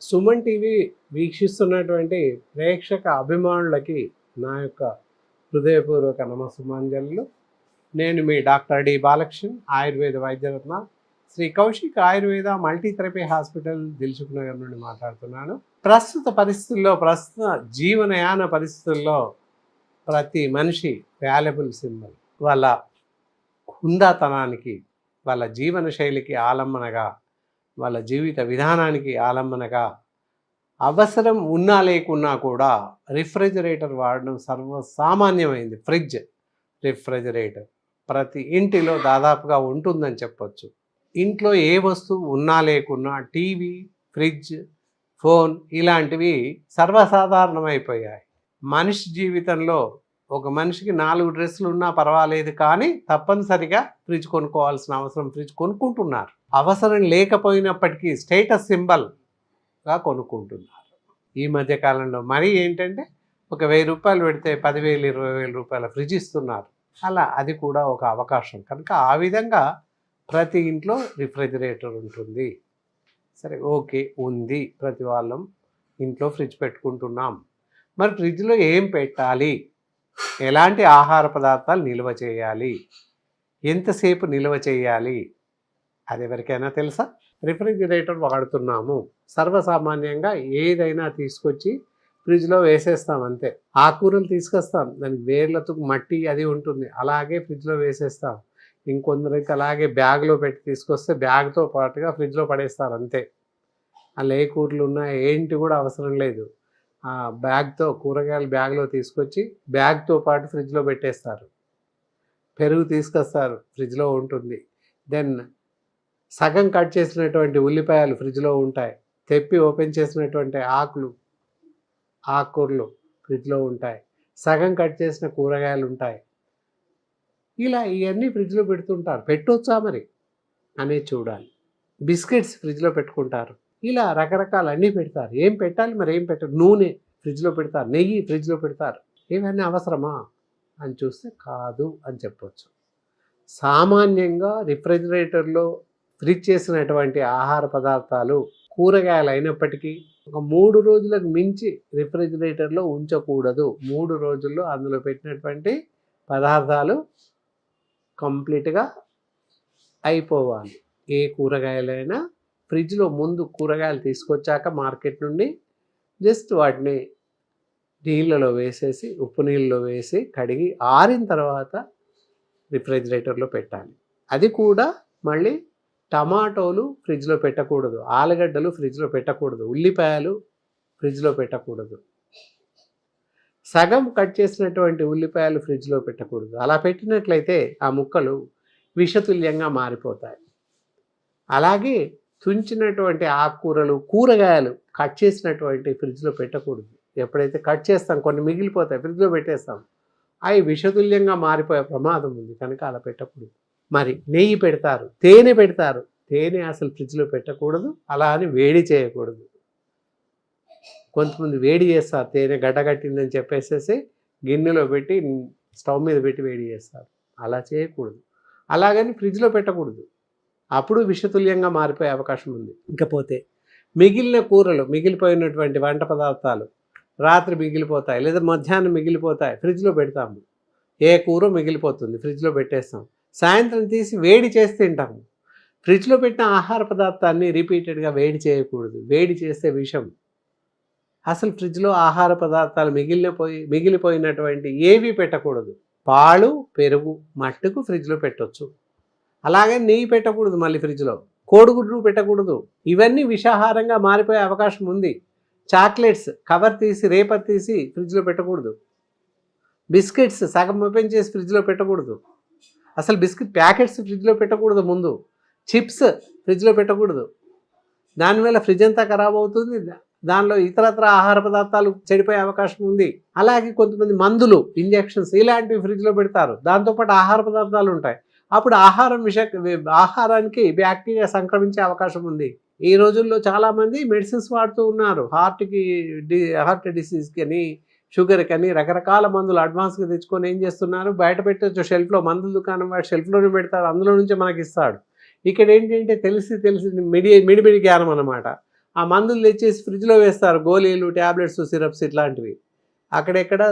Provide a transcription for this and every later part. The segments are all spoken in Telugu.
సుమన్ టీవీ వీక్షిస్తున్నటువంటి ప్రేక్షక అభిమానులకి నా యొక్క హృదయపూర్వక నమస్సుమాంజలు. నేను మీ డాక్టర్ డి బాలకిషన్, ఆయుర్వేద వైద్యరత్న, Shri Kaushik Ayurveda multitherapy hospital, Dilsukhnagar నుండి మాట్లాడుతున్నాను. ప్రస్తుత జీవనయాన పరిస్థితుల్లో ప్రతి మనిషి వాల్యుబుల్ సింబల్. వాళ్ళ హుందాతనానికి, వాళ్ళ జీవన శైలికి ఆలంబనగా, వాళ్ళ జీవిత విధానానికి ఆలంబనగా అవసరం ఉన్నా లేకున్నా కూడా రిఫ్రిజిరేటర్ వాడడం సర్వసామాన్యమైంది. రిఫ్రిజిరేటర్ ప్రతి ఇంటిలో దాదాపుగా ఉంటుందని చెప్పొచ్చు. ఇంట్లో ఏ వస్తువు ఉన్నా లేకున్నా టీవీ, ఫ్రిడ్జ్, ఫోన్ ఇలాంటివి సర్వసాధారణమైపోయాయి. మనిషి జీవితంలో ఒక మనిషికి 4 డ్రెస్సులు ఉన్నా పర్వాలేదు, కానీ తప్పనిసరిగా ఫ్రిడ్జ్ కొనుక్కోవాల్సిన అవసరం, ఫ్రిడ్జ్ కొనుక్కుంటున్నారు. అవసరం లేకపోయినప్పటికీ స్టేటస్ సింబల్గా కొనుక్కుంటున్నారు. ఈ మధ్యకాలంలో మరీ ఏంటంటే ఒక 1000 రూపాయలు పెడితే 10,000, 20,000 రూపాయల ఫ్రిడ్జ్ ఇస్తున్నారు. అలా అది కూడా ఒక అవకాశం. కనుక ఆ విధంగా ప్రతి ఇంట్లో రిఫ్రిజిరేటర్ ఉంటుంది. సరే, ఓకే, ఉంది, ప్రతి వాళ్ళం ఇంట్లో ఫ్రిడ్జ్ పెట్టుకుంటున్నాం. మరి ఫ్రిడ్జ్లో ఏం పెట్టాలి, ఎలాంటి ఆహార పదార్థాలు నిల్వ చేయాలి, ఎంతసేపు నిల్వ చేయాలి, అది ఎవరికైనా తెలుసా? రిఫ్రిజిరేటర్ వాడుతున్నాము, సర్వసామాన్యంగా ఏదైనా తీసుకొచ్చి ఫ్రిడ్జ్లో వేసేస్తాం అంతే. ఆకుకూరలు తీసుకొస్తాం, దానికి వేర్లతో మట్టి అది ఉంటుంది, అలాగే ఫ్రిడ్జ్లో వేసేస్తాం. ఇంకొందరికి అలాగే బ్యాగ్లో పెట్టి తీసుకొస్తే బ్యాగ్తో పాటుగా ఫ్రిడ్జ్లో పడేస్తారు అంతే. అలా ఏ కూరలు ఉన్నా ఏంటి కూడా అవసరం లేదు. ఆ బ్యాగ్తో, కూరగాయలు బ్యాగ్లో తీసుకొచ్చి బ్యాగ్తో పాటు ఫ్రిడ్జ్లో పెట్టేస్తారు. పెరుగు తీసుకొస్తారు, ఫ్రిడ్జ్లో ఉంటుంది. దెన్ సగం కట్ చేసినటువంటి ఉల్లిపాయలు ఫ్రిడ్జ్లో ఉంటాయి. తెప్పి ఓపెన్ చేసినటువంటి ఆకుకూరలు ఫ్రిడ్జ్లో ఉంటాయి. సగం కట్ చేసిన కూరగాయలు ఉంటాయి. ఇలా ఇవన్నీ ఫ్రిడ్జ్లో పెడుతుంటారు. పెట్టొచ్చా మరి అనేది చూడాలి. బిస్కెట్స్ ఫ్రిడ్జ్లో పెట్టుకుంటారు. ఇలా రకరకాలు అన్నీ పెడతారు. ఏం పెట్టాలి మరి, ఏం పెట్టారు? నూనె ఫ్రిడ్జ్లో పెడతారు, నెయ్యి ఫ్రిడ్జ్లో పెడతారు. ఇవన్నీ అవసరమా అని చూస్తే కాదు అని చెప్పొచ్చు. సామాన్యంగా రిఫ్రిజిరేటర్లో ఫ్రిడ్జ్ చేసినటువంటి ఆహార పదార్థాలు, కూరగాయలు అయినప్పటికీ ఒక 3 రోజులకు మించి రిఫ్రిజిరేటర్లో ఉంచకూడదు. 3 రోజుల్లో అందులో పెట్టినటువంటి పదార్థాలు కంప్లీట్గా అయిపోవాలి. ఏ కూరగాయలైనా ఫ్రిడ్జ్లో ముందు కూరగాయలు తీసుకొచ్చాక మార్కెట్ నుండి జస్ట్ వాటిని నీళ్ళలో వేసేసి, ఉప్పు నీళ్ళలో వేసి కడిగి ఆరిన తర్వాత రిఫ్రిజిరేటర్లో పెట్టాలి. అది కూడా మళ్ళీ టమాటోలు ఫ్రిడ్జ్లో పెట్టకూడదు, ఆలుగడ్డలు ఫ్రిడ్జ్లో పెట్టకూడదు, ఉల్లిపాయలు ఫ్రిడ్జ్లో పెట్టకూడదు, సగం కట్ చేసినటువంటి ఉల్లిపాయలు ఫ్రిడ్జ్లో పెట్టకూడదు. అలా పెట్టినట్లయితే ఆ ముక్కలు విషతుల్యంగా మారిపోతాయి. అలాగే తుంచినటువంటి ఆకుకూరలు, కూరగాయలు కట్ చేసినటువంటి ఫ్రిడ్జ్లో పెట్టకూడదు. ఎప్పుడైతే కట్ చేస్తాం కొన్ని మిగిలిపోతాయి, ఫ్రిడ్జ్లో పెట్టేస్తాం, అవి విషతుల్యంగా మారిపోయే ప్రమాదం ఉంది. కనుక అలా పెట్టకూడదు. మరి నెయ్యి పెడతారు, తేనె పెడతారు, తేనె అసలు ఫ్రిడ్జ్లో పెట్టకూడదు. అలా అని వేడి చేయకూడదు. కొంతమంది వేడి చేస్తారు, తేనె గడ్డగట్టిందని చెప్పేసేసి గిన్నెలో పెట్టి స్టవ్ మీద పెట్టి వేడి చేస్తారు. అలా చేయకూడదు. అలాగని ఫ్రిడ్జ్లో పెట్టకూడదు, అప్పుడు విషతుల్యంగా మారిపోయే అవకాశం ఉంది. ఇకపోతే మిగిలిన కూరలు, మిగిలిపోయినటువంటి వంట పదార్థాలు రాత్రి మిగిలిపోతాయి లేదా మధ్యాహ్నం మిగిలిపోతాయి, ఫ్రిడ్జ్లో పెడతాము. ఏ కూర మిగిలిపోతుంది, ఫ్రిడ్జ్లో పెట్టేస్తాం. సాయంత్రం తీసి వేడి చేసి తింటాము. ఫ్రిడ్జ్లో పెట్టిన ఆహార పదార్థాన్ని రిపీటెడ్గా వేడి చేయకూడదు. వేడి చేస్తే విషం. అసలు ఫ్రిడ్జ్లో ఆహార పదార్థాలు మిగిలిపోయినటువంటి ఏవి పెట్టకూడదు. పాలు, పెరుగు మట్టుకు ఫ్రిడ్జ్లో పెట్టవచ్చు. అలాగే నెయ్యి పెట్టకూడదు, మళ్ళీ ఫ్రిడ్జ్లో కోడిగుడ్లు పెట్టకూడదు. ఇవన్నీ విషాహారంగా మారిపోయే అవకాశం ఉంది. చాక్లెట్స్ కవర్ తీసి, రేపర్ తీసి ఫ్రిడ్జ్లో పెట్టకూడదు. బిస్కెట్స్ సగం ఓపెన్ చేసి ఫ్రిడ్జ్లో పెట్టకూడదు. అసలు బిస్కెట్ ప్యాకెట్స్ ఫ్రిడ్జ్లో పెట్టకూడదు. ముందు చిప్స్ ఫ్రిడ్జ్లో పెట్టకూడదు. దానివల్ల ఫ్రిడ్జ్ అంతా ఖరాబ్ అవుతుంది. దానిలో ఇతరత్ర ఆహార పదార్థాలు చెడిపోయే అవకాశం ఉంది. అలాగే కొంతమంది మందులు, ఇంజెక్షన్స్ ఇలాంటివి ఫ్రిడ్జ్లో పెడతారు. దాంతోపాటు ఆహార పదార్థాలు ఉంటాయి. అప్పుడు ఆహారానికి బ్యాక్టీరియా సంక్రమించే అవకాశం ఉంది. ఈ రోజుల్లో చాలామంది మెడిసిన్స్ వాడుతూ ఉన్నారు. హార్ట్ డిసీజ్కి అని, షుగర్కి అని రకరకాల మందులు అడ్వాన్స్గా తెచ్చుకొని ఏం చేస్తున్నారు, బయట పెట్టచ్చు షెల్ఫ్లో. మందుల దుకాణం వాడు షెల్ఫ్లోనే పెడతాడు, అందులో నుంచే మనకి ఇస్తాడు. ఇక్కడ ఏంటంటే తెలిసి మిడిమిడి జ్ఞానం అన్నమాట. ఆ మందులు తెచ్చేసి ఫ్రిడ్జ్లో వేస్తారు, గోళీలు, ట్యాబ్లెట్స్, సిరప్స్ ఇట్లాంటివి. అక్కడెక్కడ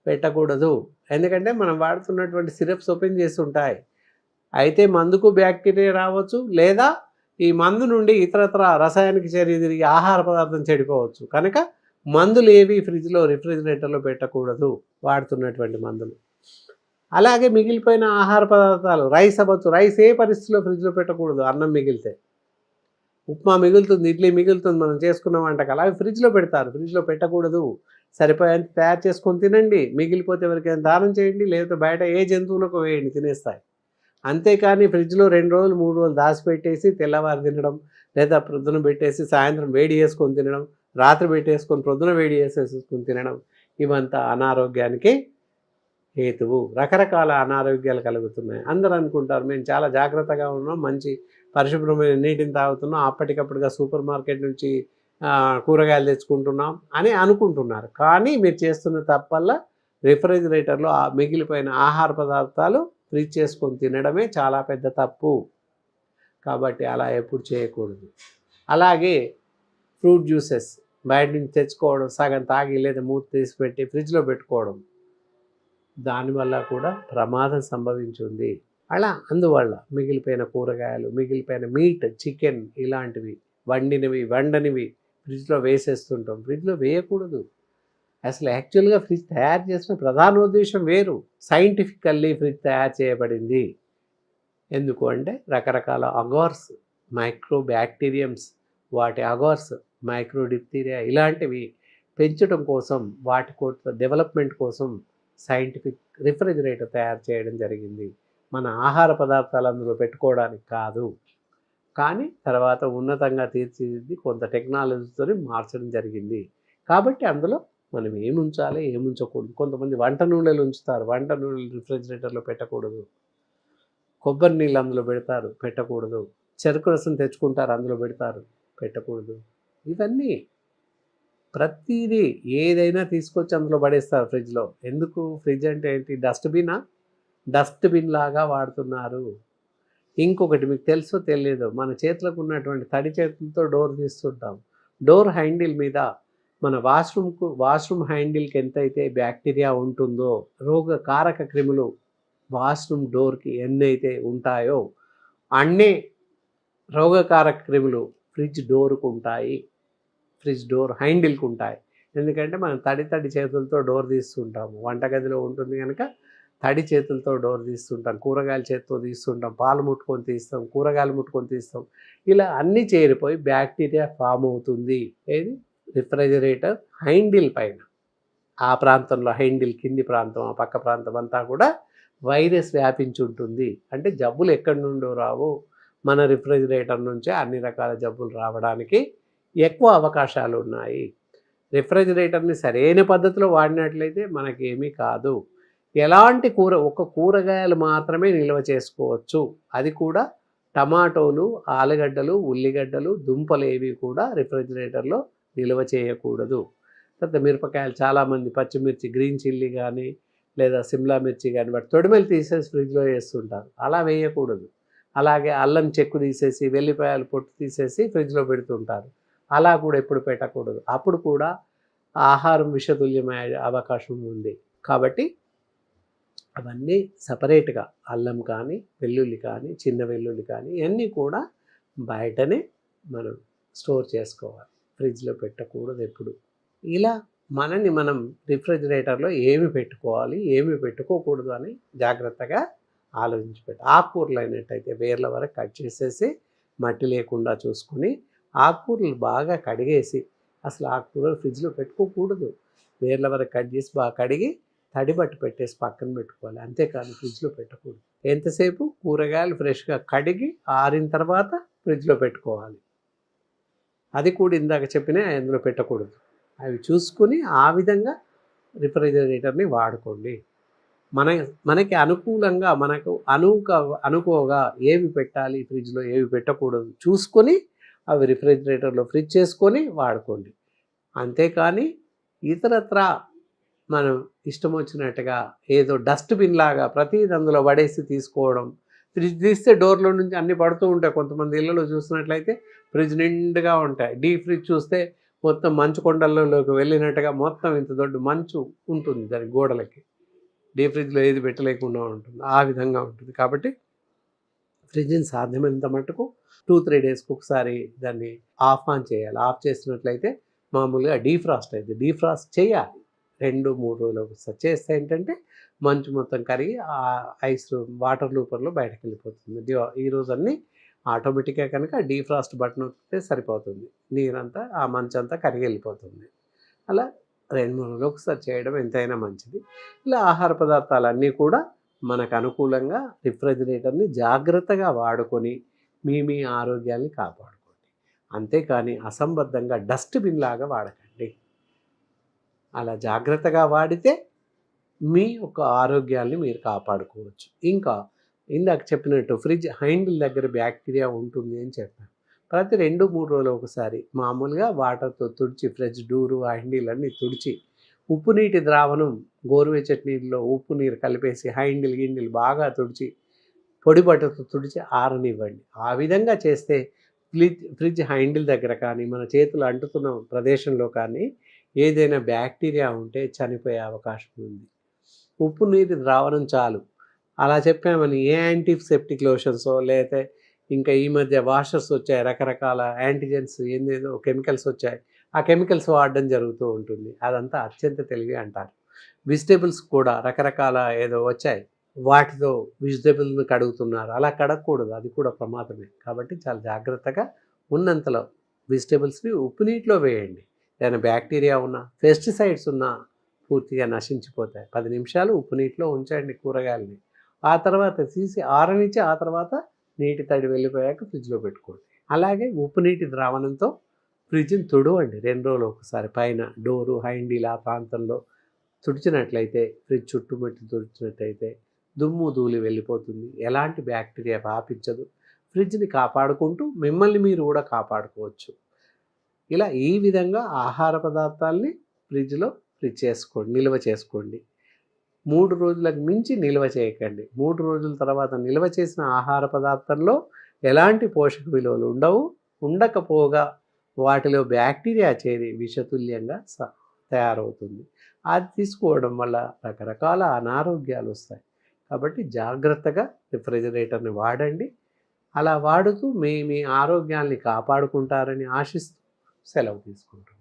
పెట్టకూడదు. ఎందుకంటే మనం వాడుతున్నటువంటి సిరప్స్ ఓపెన్ చేసి ఉంటాయి. అయితే మందుకు బ్యాక్టీరియా రావచ్చు, లేదా ఈ మందు నుండి ఇతరత్ర రసాయనిక చర్య తిరిగి ఆహార పదార్థం చెడిపోవచ్చు. కనుక మందులు ఏవి ఫ్రిడ్జ్లో, రిఫ్రిజిరేటర్లో పెట్టకూడదు, వాడుతున్నటువంటి మందులు. అలాగే మిగిలిపోయిన ఆహార పదార్థాలు, రైస్ అవ్వచ్చు, రైస్ ఏ పరిస్థితిలో ఫ్రిడ్జ్లో పెట్టకూడదు. అన్నం మిగిలితే, ఉప్మా మిగులుతుంది, ఇడ్లీ మిగులుతుంది, మనం చేసుకున్న వంటకాలు అవి ఫ్రిడ్జ్లో పెడతారు. ఫ్రిడ్జ్లో పెట్టకూడదు. సరిపోయేంత తయారు చేసుకొని తినండి, మిగిలిపోతే ఎవరికైనా దానం చేయండి, లేకపోతే బయట ఏ జంతువులకు వేయండి, తినేస్తాయి. అంతేకాని ఫ్రిడ్జ్లో 2 రోజులు 3 రోజులు దాచిపెట్టేసి తెల్లవారు తినడం, లేదా ప్రొద్దున పెట్టేసి సాయంత్రం వేడి చేసుకొని తినడం, రాత్రి పెట్టేసుకొని ప్రొద్దున వేడి చేసేసుకొని తినడం, ఇవంతా అనారోగ్యానికి హేతువు. రకరకాల అనారోగ్యాలు కలుగుతున్నాయి. అందరూ అనుకుంటారు మేము చాలా జాగ్రత్తగా ఉన్నాం, మంచి పరిశుభ్రమైన నీటిని తాగుతున్నాం, అప్పటికప్పుడుగా సూపర్ మార్కెట్ నుంచి కూరగాయలు తెచ్చుకుంటున్నాం అని అనుకుంటున్నారు. కానీ మీరు చేస్తున్న తప్పల్లా రిఫ్రిజిరేటర్లో మిగిలిపోయిన ఆహార పదార్థాలు ఫ్రీజ్ చేసుకొని తినడమే చాలా పెద్ద తప్పు. కాబట్టి అలా ఎప్పుడు చేయకూడదు. అలాగే ఫ్రూట్ జ్యూసెస్ బయట నుంచి తెచ్చుకోవడం, సగం తాగి లేదా మూత తీసి పెట్టి ఫ్రిడ్జ్లో పెట్టుకోవడం, దానివల్ల కూడా ప్రమాదం సంభవించింది. అందువల్ల మిగిలిపోయిన కూరగాయలు, మిగిలిపోయిన మీట్, చికెన్ ఇలాంటివి వండనివి ఫ్రిడ్జ్లో వేసేస్తుంటాం. ఫ్రిడ్జ్లో వేయకూడదు. అసలు యాక్చువల్గా ఫ్రిడ్జ్ తయారు చేసిన ప్రధాన ఉద్దేశం వేరు. సైంటిఫికల్లీ ఫ్రిడ్జ్ తయారు చేయబడింది. ఎందుకు అంటే రకరకాల అగార్స్, మైక్రో బ్యాక్టీరియమ్స్, వాటి అగార్స్, మైక్రో డిప్తీరియా ఇలాంటివి పెంచడం కోసం, వాటి డెవలప్మెంట్ కోసం సైంటిఫిక్ రిఫ్రిజిరేటర్ తయారు చేయడం జరిగింది. మన ఆహార పదార్థాలు అందులో పెట్టుకోవడానికి కాదు. కానీ తర్వాత ఉన్నతంగా తీర్చిదిద్ది కొంత టెక్నాలజీతో మార్చడం జరిగింది. కాబట్టి అందులో మనం ఏమి ఉంచాలి, ఏమి ఉంచకూడదు. కొంతమంది వంట నూనెలు ఉంచుతారు, వంట నూనెలు రిఫ్రిజిరేటర్లో పెట్టకూడదు. కొబ్బరి నీళ్ళు అందులో పెడతారు, పెట్టకూడదు. చెరుకు రసం తెచ్చుకుంటారు, అందులో పెడతారు, పెట్టకూడదు. ఇవన్నీ ప్రతిదీ ఏదైనా తీసుకొచ్చి అందులో పడేస్తారు ఫ్రిడ్జ్లో. ఎందుకు? ఫ్రిడ్జ్ అంటే ఏంటి? డస్ట్బిన్ లాగా వాడుతున్నారు. ఇంకొకటి మీకు తెలుసో తెలియదో, మన చేతులకు ఉన్నటువంటి తడి చేతులతో డోర్ తీస్తుంటాం. డోర్ హ్యాండిల్ మీద మన వాష్రూమ్ హ్యాండిల్కి ఎంతైతే బ్యాక్టీరియా ఉంటుందో, రోగకారక క్రిములు వాష్రూమ్ డోర్కి ఎన్నైతే ఉంటాయో అన్నీ రోగకారక క్రిములు ఫ్రిడ్జ్ డోర్కు ఉంటాయి, ఫ్రిడ్జ్ డోర్ హ్యాండిల్కి ఉంటాయి. ఎందుకంటే మనం తడి చేతులతో డోర్ తీస్తుంటాము. వంటగదిలో ఉంటుంది కనుక తడి చేతులతో డోర్ తీస్తుంటాం, కూరగాయల చేతితో తీస్తుంటాం, పాలు ముట్టుకొని తీస్తాం, కూరగాయలు ముట్టుకొని తీస్తాం. ఇలా అన్నీ చేరిపోయి బ్యాక్టీరియా ఫామ్ అవుతుంది. ఏది? రిఫ్రిజిరేటర్ హ్యాండిల్ పైన, ఆ ప్రాంతంలో హ్యాండిల్ కింది ప్రాంతం, ఆ పక్క ప్రాంతం అంతా కూడా వైరస్ వ్యాపించి ఉంటుంది. అంటే జబ్బులు ఎక్కడి నుండో రావు, మన రిఫ్రిజిరేటర్ నుంచే అన్ని రకాల జబ్బులు రావడానికి ఎక్కువ అవకాశాలు ఉన్నాయి. రిఫ్రిజిరేటర్ని సరైన పద్ధతిలో వాడినట్లయితే మనకేమీ కాదు. ఎలాంటి కూరగాయలు మాత్రమే నిల్వ చేసుకోవచ్చు. అది కూడా టమాటోలు, ఆలుగడ్డలు, ఉల్లిగడ్డలు, దుంపలు ఏవి కూడా రిఫ్రిజిరేటర్లో నిల్వ చేయకూడదు. తర్వాత మిరపకాయలు, చాలామంది పచ్చిమిర్చి, గ్రీన్ చిల్లీ కానీ లేదా సిమ్లా మిర్చి కానీ వాటి తొడిమెలు తీసేసి ఫ్రిడ్జ్లో వేస్తుంటారు. అలా వేయకూడదు. అలాగే అల్లం చెక్కు తీసేసి, వెల్లిపాయలు పొట్టు తీసేసి ఫ్రిడ్జ్లో పెడుతుంటారు. అలా కూడా ఎప్పుడు పెట్టకూడదు. అప్పుడు కూడా ఆహారం విషతుల్యమయ్యే అవకాశం ఉంది. కాబట్టి అవన్నీ సపరేట్గా, అల్లం కానీ, వెల్లుల్లి కానీ, చిన్న వెల్లుల్లి కానీ ఇవన్నీ కూడా బయటనే మనం స్టోర్ చేసుకోవాలి, ఫ్రిడ్జ్లో పెట్టకూడదు ఎప్పుడు. ఇలా మనం రిఫ్రిజిరేటర్లో ఏమి పెట్టుకోవాలి, ఏమి పెట్టుకోకూడదు అని జాగ్రత్తగా ఆలోచించి ఆకుకూరలు అయినట్టయితే వేర్ల వరకు కట్ చేసేసి మట్టి లేకుండా చూసుకొని ఆకుకూరలు బాగా కడిగేసి, అసలు ఆకుకూరలు ఫ్రిడ్జ్లో పెట్టుకోకూడదు. వేర్ల వరకు కట్ చేసి బాగా కడిగి తడి బట్ట పెట్టేసి పక్కన పెట్టుకోవాలి. అంతేకాదు ఫ్రిడ్జ్లో పెట్టకూడదు. ఎంతసేపు కూరగాయలు ఫ్రెష్గా కడిగి ఆరిన తర్వాత ఫ్రిడ్జ్లో పెట్టుకోవాలి. అది కూడా ఇందాక చెప్పినా అందులో పెట్టకూడదు. అవి చూసుకొని ఆ విధంగా రిఫ్రిజిరేటర్ని వాడుకోండి. మనకి అనుకూలంగా, మనకు అనుకోగా ఏవి పెట్టాలి ఫ్రిడ్జ్లో, ఏవి పెట్టకూడదు చూసుకొని అవి రిఫ్రిజిరేటర్లో ఫ్రిడ్జ్ చేసుకొని వాడుకోండి. అంతేకాని ఇతరత్రా మనం ఇష్టం వచ్చినట్టుగా ఏదో డస్ట్బిన్ లాగా ప్రతిదీ అందులో పడేసి తీసుకోవడం, ఫ్రిడ్జ్ తీస్తే డోర్లో నుంచి అన్నీ పడుతూ ఉంటాయి. కొంతమంది ఇళ్ళలో చూసినట్లయితే ఫ్రిడ్జ్ నిండుగా ఉంటాయి. డీప్ ఫ్రిడ్జ్ చూస్తే మొత్తం మంచు కొండలలోకి వెళ్ళినట్టుగా మొత్తం ఇంత దొడ్డు మంచు ఉంటుంది దాని గోడలకి. డీప్ ఫ్రిడ్జ్లో ఏది పెట్టలేకుండా ఉంటుంది, ఆ విధంగా ఉంటుంది. కాబట్టి ఫ్రిడ్జ్ని సాధ్యమైనంత మట్టుకు 2-3 డేస్కి ఒకసారి దాన్ని ఆన్ చేయాలి. ఆఫ్ చేసినట్లయితే మామూలుగా డీఫ్రాస్ట్ అయితే డీఫ్రాస్ట్ చేయాలి. 2-3 రోజులు ఒకసారి చేస్తే ఏంటంటే మంచు మొత్తం కరిగి ఆ ఐస్ వాటర్ రూపంలో బయటకు వెళ్ళిపోతుంది. ఈరోజు అన్నీ ఆటోమేటిక్గా కనుక డీఫ్రాస్ట్ బటన్ నొక్కితే సరిపోతుంది. నీరంతా ఆ మంచంతా కరిగి వెళ్ళిపోతుంది. అలా 2-3 రోజులు ఒకసారి చేయడం ఎంతైనా మంచిది. ఇలా ఆహార పదార్థాలన్నీ కూడా మనకు అనుకూలంగా రిఫ్రిజిరేటర్ని జాగ్రత్తగా వాడుకొని మీ ఆరోగ్యాన్ని కాపాడుకోండి. అంతేకాని అసంబద్ధంగా డస్ట్‌బిన్ లాగా వాడకండి. అలా జాగ్రత్తగా వాడితే మీ యొక్క ఆరోగ్యాన్ని మీరు కాపాడుకోవచ్చు. ఇంకా ఇందాక చెప్పినట్టు ఫ్రిడ్జ్ హ్యాండిల్ దగ్గర బ్యాక్టీరియా ఉంటుంది అని చెప్పాను. ప్రతి 2-3 రోజులు ఒకసారి మామూలుగా వాటర్తో తుడిచి ఫ్రిడ్జ్ డోరు హ్యాండిల్ అన్నీ తుడిచి ఉప్పు నీటి ద్రావణం గోరువెచ్చటి నీళ్ళలో ఉప్పు నీరు కలిపేసి గిండిల్ బాగా తుడిచి పొడి బట్టతో తుడిచి ఆరనివ్వండి. ఆ విధంగా చేస్తే ఫ్రిడ్జ్ హ్యాండిల్ దగ్గర కానీ మన చేతులు అంటుతున్న ప్రదేశంలో కానీ ఏదైనా బ్యాక్టీరియా ఉంటే చనిపోయే అవకాశం ఉంది. ఉప్పు నీటి ద్రావణం చాలు. అలా చెప్పామని ఏ యాంటీసెప్టిక్ లోషన్సో లేకపోతే ఇంకా ఈ మధ్య వాషర్స్ వచ్చాయి, రకరకాల యాంటీజెన్స్ ఏదేదో కెమికల్స్ వచ్చాయి, ఆ కెమికల్స్ వాడడం జరుగుతూ ఉంటుంది. అదంతా అత్యంత తెలివి అంటారు. వెజిటేబుల్స్ కూడా రకరకాల ఏదో వచ్చాయి, వాటితో వెజిటేబుల్ని కడుగుతున్నారు. అలా కడగకూడదు, అది కూడా ప్రమాదమే. కాబట్టి చాలా జాగ్రత్తగా ఉన్నంతలో వెజిటేబుల్స్ని ఉప్పు నీటిలో వేయండి. ఏదైనా బ్యాక్టీరియా ఉన్నా పెస్టిసైడ్స్ ఉన్నా పూర్తిగా నశించిపోతాయి. 10 నిమిషాలు ఉప్పు నీటిలో ఉంచండి కూరగాయలని. ఆ తర్వాత తీసి ఆరనిచ్చి ఆ తర్వాత నీటి తడి వెళ్ళిపోయాక ఫ్రిడ్జ్లో పెట్టుకోండి. అలాగే ఉప్పు నీటి ద్రావణంతో ఫ్రిడ్జ్ని తుడవండి 2 రోజులు ఒకసారి. పైన డోరు హ్యాండిల్ ఆ ప్రాంతంలో తుడిచినట్లయితే, ఫ్రిడ్జ్ చుట్టుముట్టి తుడిచినట్లయితే దుమ్ము ధూళి వెళ్ళిపోతుంది. ఎలాంటి బ్యాక్టీరియా వ్యాపించదు. ఫ్రిడ్జ్ని కాపాడుకుంటూ మిమ్మల్ని మీరు కూడా కాపాడుకోవచ్చు. ఇలా ఈ విధంగా ఆహార పదార్థాలని ఫ్రిడ్జ్లో నిల్వ చేసుకోండి. 3 రోజులకు మించి నిల్వ చేయకండి. 3 రోజుల తర్వాత నిల్వ చేసిన ఆహార పదార్థంలో ఎలాంటి పోషక విలువలు ఉండకపోగా వాటిలో బ్యాక్టీరియా చేరి విషతుల్యంగా తయారవుతుంది. అది తీసుకోవడం వల్ల రకరకాల అనారోగ్యాలు వస్తాయి. కాబట్టి జాగ్రత్తగా రిఫ్రిజిరేటర్ని వాడండి. అలా వాడుతూ మీ ఆరోగ్యాన్ని కాపాడుకుంటారని ఆశిస్తూ సెలవు తీసుకుంటున్నాను.